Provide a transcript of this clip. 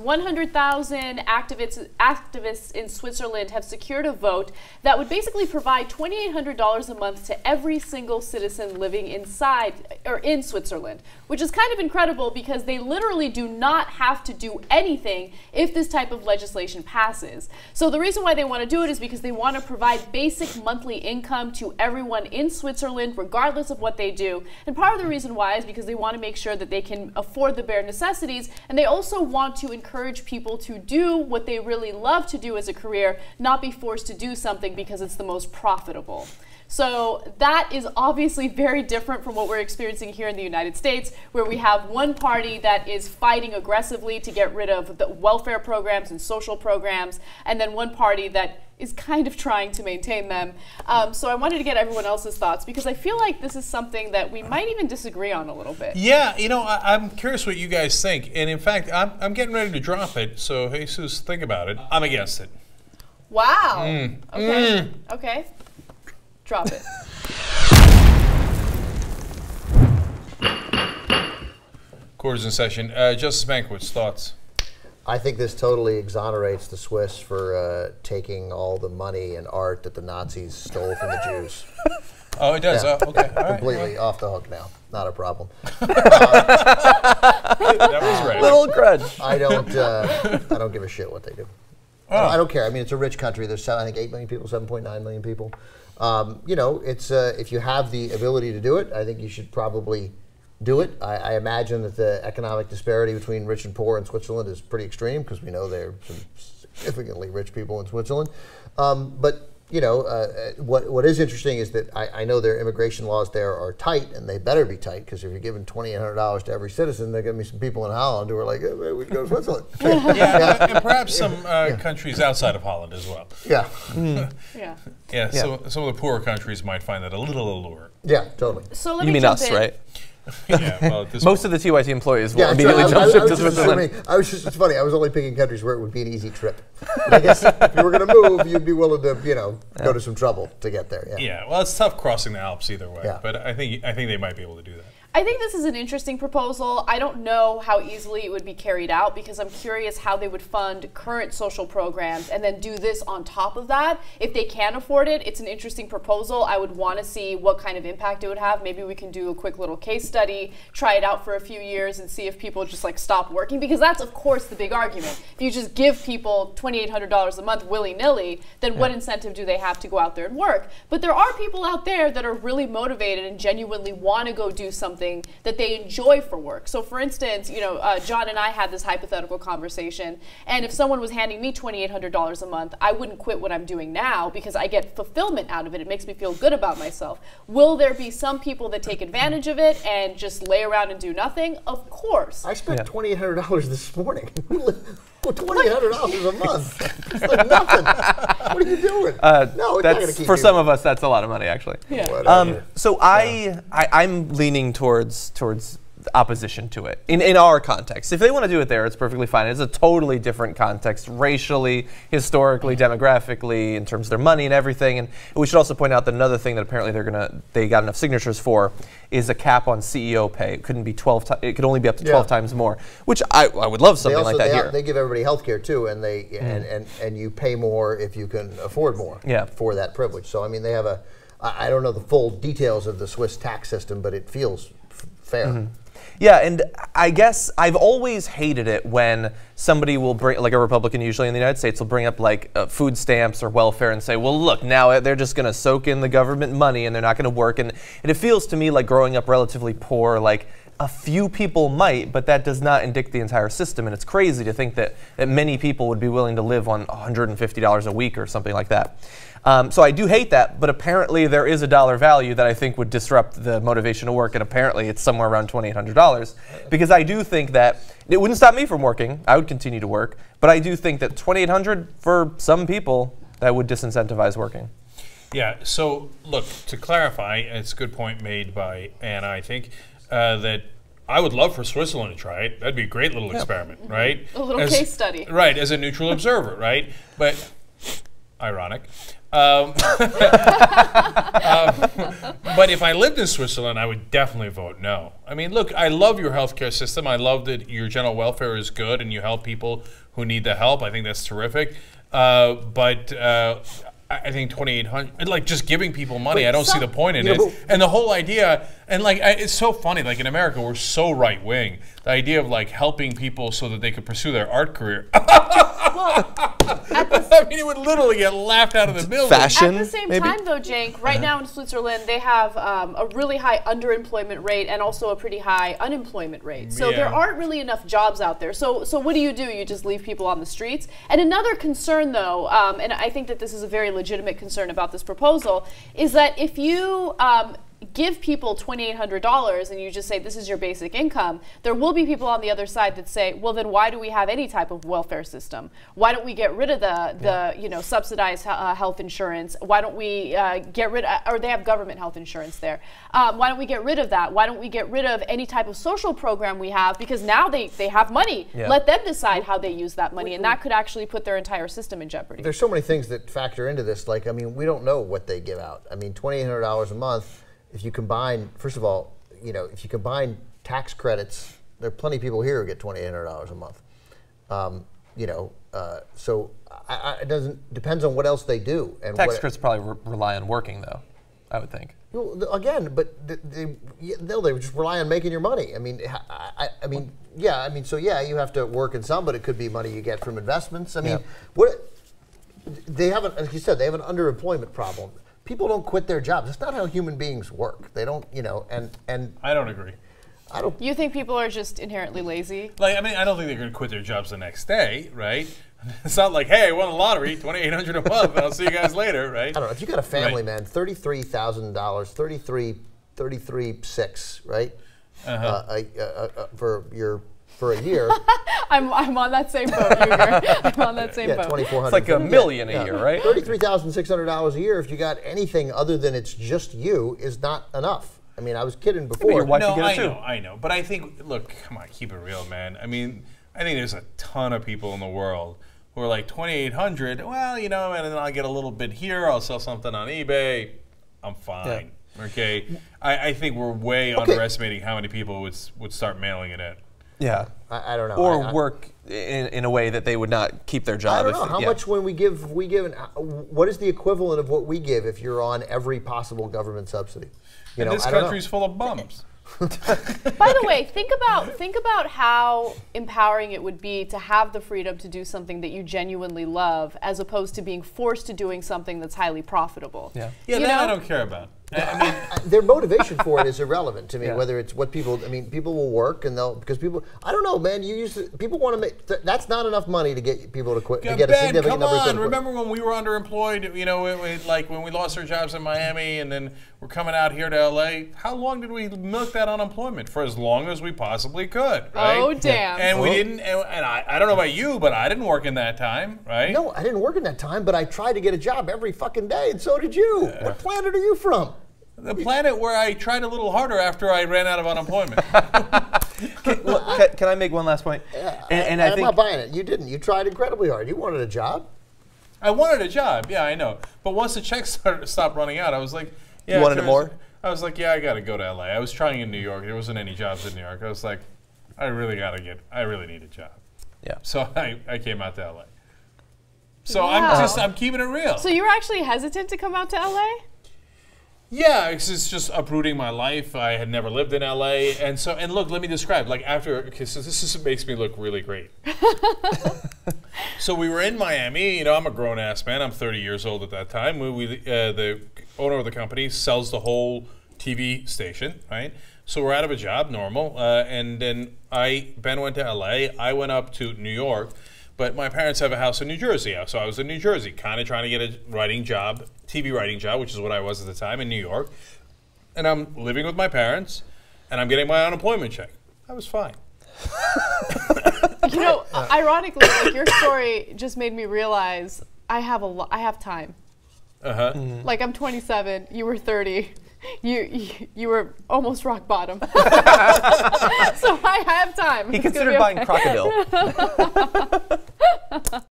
100,000 activists in Switzerland have secured a vote that would basically provide $2,800 a month to every single citizen living inside or in Switzerland, which is kind of incredible because they literally do not have to do anything if this type of legislation passes. So the reason why they want to do it is because they want to provide basic monthly income to everyone in Switzerland, regardless of what they do. And part of the reason why is because they want to make sure that they can afford the bare necessities, and they also want to encourage people to do what they really love to do as a career, not be forced to do something because it's the most profitable. So that is obviously very different from what we're experiencing here in the United States, where we have one party that is fighting aggressively to get rid of the welfare programs and social programs, and then one party that is kind of trying to maintain them. So I wanted to get everyone else's thoughts because I feel like this is something that we might even disagree on a little bit. Yeah, you know, I'm curious what you guys think. And in fact, I'm getting ready to drop it. So Jesus, think about it. I'm against it. Wow. Okay. Okay. Drop it. Quarters in session. Justice Mankiewicz, thoughts? I think this totally exonerates the Swiss for taking all the money and art that the Nazis stole from the Jews. Oh, it does? Yeah. Okay. All right. Completely off the hook now. Not a problem. That was right. Little grudge. I don't give a shit what they do. Oh. I don't care. I mean, it's a rich country. There's, I think, 8 million people, 7.9 million people. You know, it's if you have the ability to do it, I think you should probably do it. I imagine that the economic disparity between rich and poor in Switzerland is pretty extreme because we know there are some significantly rich people in Switzerland. But you know, what is interesting is that I know their immigration laws there are tight, and they better be tight because if you're giving $2,800 to every citizen, there are going to be some people in Holland who are like, hey, we can go to Switzerland. Yeah, and perhaps some countries outside of Holland as well. Yeah. Yeah. Yeah, so some of the poorer countries might find that a little alluring. Yeah, totally. So let You me mean jump us, in. right? Yeah, well, at this Most of the TYT employees will Yeah, immediately I jump was ship to just Switzerland. assuming, it's funny, I was only picking countries where it would be an easy trip. I guess if you were going to move, you'd be willing to, you know, go to some trouble to get there. Yeah. Yeah, well, it's tough crossing the Alps either way, Yeah. but I think they might be able to do that. I think this is an interesting proposal. I don't know how easily it would be carried out because I'm curious how they would fund current social programs and then do this on top of that. If they can afford it, it's an interesting proposal. I would want to see what kind of impact it would have. Maybe we can do a quick little case study, try it out for a few years and see if people just like stop working, because that's of course the big argument. If you just give people $2,800 a month willy-nilly, then what incentive do they have to go out there and work? But there are people out there that are really motivated and genuinely want to go do something that they enjoy for work. So for instance, you know, John and I had this hypothetical conversation, and if someone was handing me $2,800 a month, I wouldn't quit what I'm doing now because I get fulfillment out of it. It makes me feel good about myself. Will there be some people that take advantage of it and just lay around and do nothing? Of course. I spent $2,800 this morning. $2,800 a month. It's like nothing. What are you doing? No, it's not going to keep for you. some of us, that's a lot of money, actually. Yeah. So I'm leaning towards opposition to it in our context. If they want to do it there, it's perfectly fine. It's a totally different context, racially, historically, demographically, in terms of their money and everything. And we should also point out that another thing that apparently they got enough signatures for is a cap on CEO pay. It couldn't be 12. It could only be up to 12 times more, which I would love something like that here. They give everybody health care too, and and you pay more if you can afford more for that privilege. So I mean, they have I don't know the full details of the Swiss tax system, but it feels fair. Yeah, and I guess I've always hated it when somebody will bring, like a Republican usually in the United States, will bring up like food stamps or welfare and say, well, look, now they're just going to soak in the government money and they're not going to work. And it feels to me like growing up relatively poor, like a few people might, but that does not indict the entire system. And it's crazy to think that many people would be willing to live on $150 a week or something like that. So I do hate that, but apparently there is a dollar value that I think would disrupt the motivation to work, and apparently it's somewhere around $2,800. Because I do think that it wouldn't stop me from working. I would continue to work, but I do think that $2,800 for some people, that would disincentivize working. Yeah, so look, to clarify, it's a good point made by Anna, I think, that I would love for Switzerland to try it. That'd be a great little experiment, right? A little case study. Right, as a neutral observer, right? But ironic. But if I lived in Switzerland, I would definitely vote no. I mean, look, I love your healthcare system. I love that your general welfare is good and you help people who need the help. I think that's terrific. But I think 2,800, like just giving people money, I don't see the point in it. And the whole idea, and like it's so funny, like in America, we're so right wing. The idea of like helping people so that they could pursue their art career. I mean, it would literally get laughed out of the building. Fashion, at the same maybe? time, though, Cenk, right now in Switzerland, they have a really high underemployment rate and also a pretty high unemployment rate. So there aren't really enough jobs out there. So what do? You just leave people on the streets. And another concern, though, and I think that this is a very legitimate concern about this proposal, is that if you give people $2,800 and you just say this is your basic income, there will be people on the other side that say, well, then why do we have any type of welfare system? Why don't we get rid of the subsidized health insurance? Why don't we get rid of, or they have government health insurance there. Why don't we get rid of that? Why don't we get rid of any type of social program we have? Because now they have money. Yeah. Let them decide how they use that money, and that could actually put their entire system in jeopardy. There's so many things that factor into this. Like, I mean, we don't know what they give out. I mean, $2,800 a month. If you combine, first of all, if you combine tax credits, there are plenty of people here who get $2,800 a month. So it doesn't depends on what else they do. And tax credits probably rely on working, though, I would think. Well, again, but they just rely on making your money. I mean, so you have to work in some, but it could be money you get from investments. I mean, they have, like you said, they have an underemployment problem. People don't quit their jobs. That's not how human beings work. They don't, and I don't agree. I don't. You think people are just inherently lazy? Like, I mean, I don't think they're going to quit their jobs the next day, right? It's not like, hey, I won the lottery, $2,800 a month. I'll see you guys later, right? I don't know. If you got a family, man, $33,000, $33,600, right? For a year. I'm on that same boat, Uger. I'm on that same boat. $2,400. It's like $1 million a year, right? $33,600 a year, if you got anything other than it's just you, is not enough. I mean, I was kidding before. Your wife no, get it too. I know. But I think, look, come on, keep it real, man. I mean, I think there's a ton of people in the world who are like, $2,800, well, and then I'll get a little bit here, I'll sell something on eBay, I'm fine. Yeah. Okay? I think we're way underestimating how many people would start mailing it in. Yeah. I don't know. Or work in a way that they would not keep their job. I don't know. How much when we give, what is the equivalent of what we give if you're on every possible government subsidy? And this country's full of bums. By the way, think about how empowering it would be to have the freedom to do something that you genuinely love, as opposed to being forced to doing something that's highly profitable. Yeah, that I don't care about. I mean, their motivation for it is irrelevant to me. Whether it's what people, people will work and because people, I don't know, man. People want to make. That's not enough money to get people to quit. To get a significant number of people to quit. Remember when we were underemployed? Like when we lost our jobs in Miami and then we're coming out here to LA. How long did we milk that unemployment? For as long as we possibly could, right? Oh damn! And we didn't. And I don't know about you, but I didn't work in that time, right? No, I didn't work in that time, but I tried to get a job every fucking day, and so did you. What planet are you from? The planet where I tried a little harder after I ran out of unemployment. Can I make one last point? And I'm not buying it. You didn't. You tried incredibly hard. You wanted a job. I wanted a job. Yeah, I know. But once the checks stopped running out, I was like, yeah. You wanted it more? I was like, yeah, I got to go to LA. I was trying in New York. There wasn't any jobs in New York. I was like, I really need a job. Yeah. So I came out to LA. So I'm keeping it real. So you were actually hesitant to come out to LA? Yeah, it's just uprooting my life. I had never lived in LA, and look, let me describe. Like so this makes me look really great. So we were in Miami. I'm a grown ass man. I'm 30 years old at that time. The owner of the company sells the whole TV station, right? So we're out of a job, normal, and then Ben went to LA. I went up to New York. But my parents have a house in New Jersey, so I was in New Jersey, kind of trying to get a writing job, TV writing job, which is what I was at the time in New York. And I'm living with my parents, and I'm getting my unemployment check. I was fine. Ironically, like your story just made me realize I have time. Like I'm 27, you were 30. You were almost rock bottom. So I have time. He considered buying Crocodile.